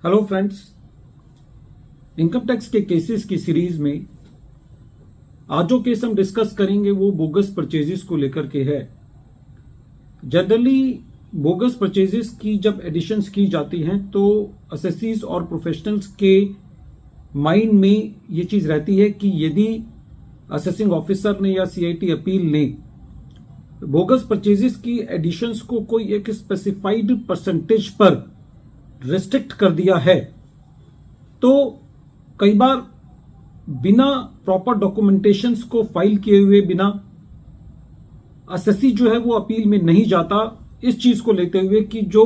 Hello friends, income tax के cases की series में आज जो केस हम डिस्कस करेंगे वो बोगस परचेजेस को लेकर के है। जनरली बोगस परचेजेस की जब एडिशंस की जाती हैं तो असेसीज और प्रोफेशनल्स के माइंड में ये चीज रहती है कि यदि असेसिंग ऑफिसर ने या सीआईटी अपील ने बोगस परचेजेस की एडिशंस को कोई एक स्पेसिफाइड परसेंटेज पर रिस्ट्रिक्ट कर दिया है तो कई बार बिना प्रॉपर डॉक्यूमेंटेशंस को फाइल किए हुए बिना असेसी जो है वो अपील में नहीं जाता, इस चीज को लेते हुए कि जो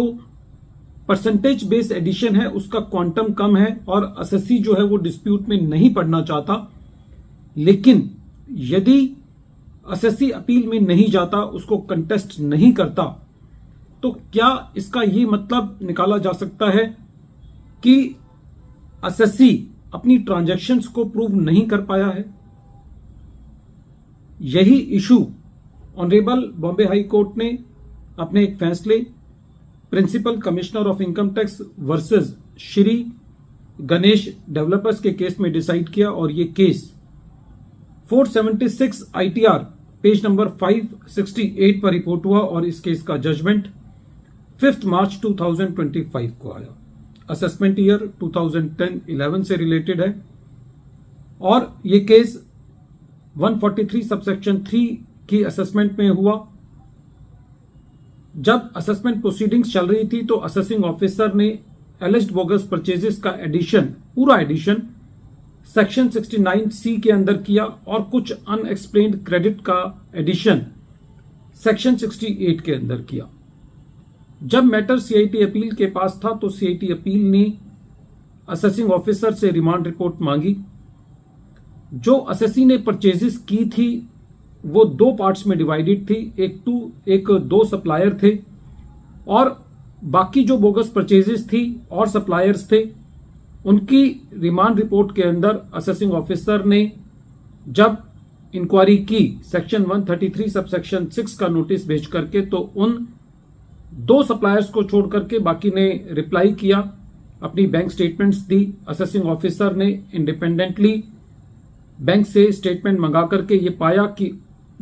परसेंटेज बेस्ड एडिशन है उसका क्वांटम कम है और असेसी जो है वो डिस्प्यूट में नहीं पड़ना चाहता। लेकिन यदि असेसी अपील में नहीं जाता, उसको कंटेस्ट नहीं करता, तो क्या इसका ये मतलब निकाला जा सकता है कि असेसी अपनी ट्रांजैक्शंस को प्रूव नहीं कर पाया है? यही issue honourable Bombay high court ने अपने एक फैसले principal commissioner of income tax versus Shri Ganesh developers के केस में डिसाइड किया और ये केस 476 ITR पेज नंबर 568 पर रिपोर्ट हुआ और इस केस का जजमेंट 5 मार्च 2025 को आया। असेसमेंट ईयर 2010-11 से रिलेटेड है और ये केस 143 सबसेक्शन 3 की असेसमेंट में हुआ। जब असेसमेंट प्रोसीडिंग्स चल रही थी तो असेसिंग ऑफिसर ने एलिज्ड बोगस परचेजेस का एडिशन, पूरा एडिशन सेक्शन 69C के अंदर किया और कुछ अनएक्सप्लेन्ड क्रेडिट का एडिशन सेक्शन 68 के अंदर किया। जब मैटर सीआईटी अपील के पास था तो सीआईटी अपील ने असेसिंग ऑफिसर से रिमांड रिपोर्ट मांगी। जो असेसी ने परचेजेस की थी वो दो पार्ट्स में डिवाइडेड थी, एक दो सप्लायर थे और बाकी जो बोगस परचेजेस थी और सप्लायर्स थे उनकी रिमांड रिपोर्ट के अंदर असेसिंग ऑफिसर ने जब इंक्वायरी की सेक्शन 133 सबसेक्शन 6 का नोटिस भेज करके तो उन दो सप्लायर्स को छोड़ करके बाकी ने रिप्लाई किया, अपनी बैंक स्टेटमेंट्स दी। असेसिंग ऑफिसर ने इंडिपेंडेंटली बैंक से स्टेटमेंट मंगा करके ये पाया कि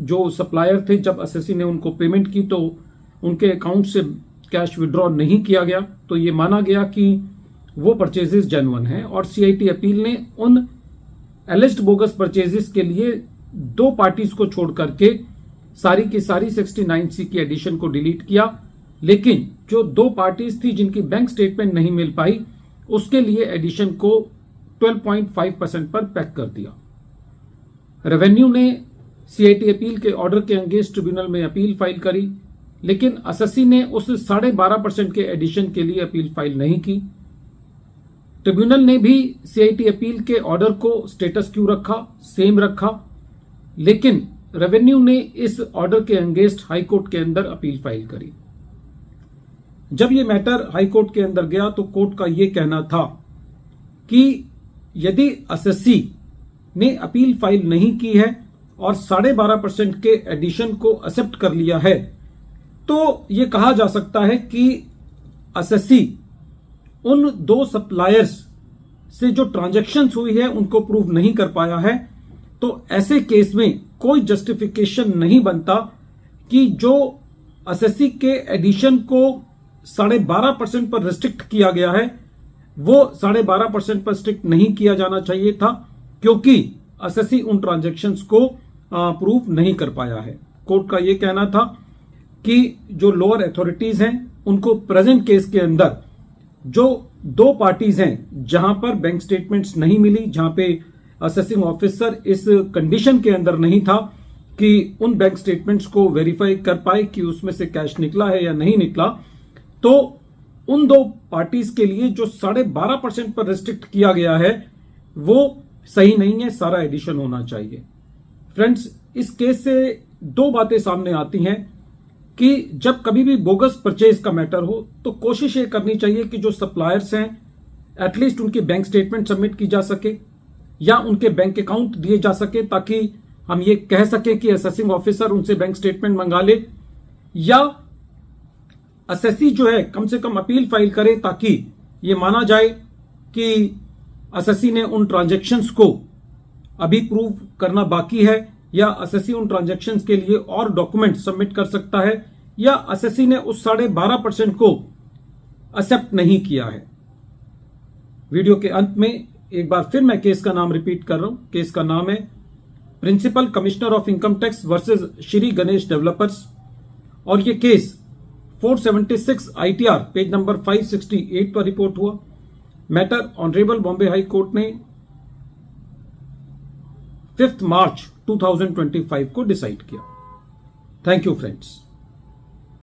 जो सप्लायर थे जब असेसी ने उनको पेमेंट की तो उनके अकाउंट से कैश विड्रॉ नहीं किया गया, तो ये माना गया कि वो परचेजेस जेन्युइन है और सीआईटी अपील ने उन एलिज्ड बोगस परचेजेस के लिए दो पार्टीज को छोड़ करके सारी की सारी 69C की एडिशन को डिलीट किया। लेकिन जो दो पार्टीज थी जिनकी बैंक स्टेटमेंट नहीं मिल पाई उसके लिए एडिशन को 12.5% पर पैक कर दिया। रेवेन्यू ने सीआईटी अपील के ऑर्डर के अगेंस्ट ट्रिब्यूनल में अपील फाइल करी, लेकिन असेसी ने उस 12.5% के एडिशन के लिए अपील फाइल नहीं की। ट्रिब्यूनल ने भी सीआईटी अपील के ऑर्डर को स्टेटस क्यू रखा, सेम रखा, लेकिन रेवेन्यू ने इस ऑर्डर के अगेंस्ट हाई कोर्ट के अंदर अपील फाइल करी। जब ये मैटर हाई कोर्ट के अंदर गया तो कोर्ट का ये कहना था कि यदि असेसी ने अपील फाइल नहीं की है और 12.5% के एडिशन को एक्सेप्ट कर लिया है तो ये कहा जा सकता है कि असेसी उन दो सप्लायर्स से जो ट्रांजैक्शंस हुई है उनको प्रूव नहीं कर पाया है। तो ऐसे केस में कोई जस्टिफिकेशन नहीं बनता कि जो असेसी के एडिशन को 12.5% पर रिस्ट्रिक्ट किया गया है वो 12.5% पर स्ट्रिक्ट नहीं किया जाना चाहिए था, क्योंकि असेसी उन ट्रांजैक्शंस को प्रूव नहीं कर पाया है। कोर्ट का यह कहना था कि जो लोअर अथॉरिटीज हैं उनको प्रेजेंट केस के अंदर जो दो पार्टीज हैं जहां पर बैंक स्टेटमेंट्स नहीं मिली, जहां पे असेसिंग ऑफिसर इस कंडीशन के अंदर नहीं था कि उन बैंक स्टेटमेंट्स को वेरीफाई कर पाए कि उसमें से कैश निकला है या नहीं निकला, तो उन दो पार्टीज के लिए जो 12.5% पर रिस्ट्रिक्ट किया गया है वो सही नहीं है, सारा एडिशन होना चाहिए। फ्रेंड्स, इस केस से दो बातें सामने आती हैं कि जब कभी भी बोगस परचेज का मैटर हो तो कोशिश ये करनी चाहिए कि जो सप्लायर्स हैं एटलीस्ट उनकी बैंक स्टेटमेंट सबमिट की जा सके या उनके बैंक अकाउंट दिए जा सके, ताकि हम ये कह सके कि असेसिंग ऑफिसर उनसे बैंक स्टेटमेंट मंगा ले, या असेसी जो है कम से कम अपील फाइल करे ताकि ये माना जाए कि एसएससी ने उन ट्रांजैक्शंस को अभी प्रूव करना बाकी है, या एसएससी उन ट्रांजैक्शंस के लिए और डॉक्यूमेंट सबमिट कर सकता है, या एसएससी ने उस 12.5% को एक्सेप्ट नहीं किया है। वीडियो के अंत में एक बार फिर मैं केस का नाम रिपीट कर रहा हूं। केस का नाम है principal commissioner of income tax versus Shri Ganesh developers, और ये केस 476 ITR पेज नंबर 568 पर रिपोर्ट हुआ। Matter honourable Bombay high court ने 5 मार्च 2025 को डिसाइड किया। Thank you friends.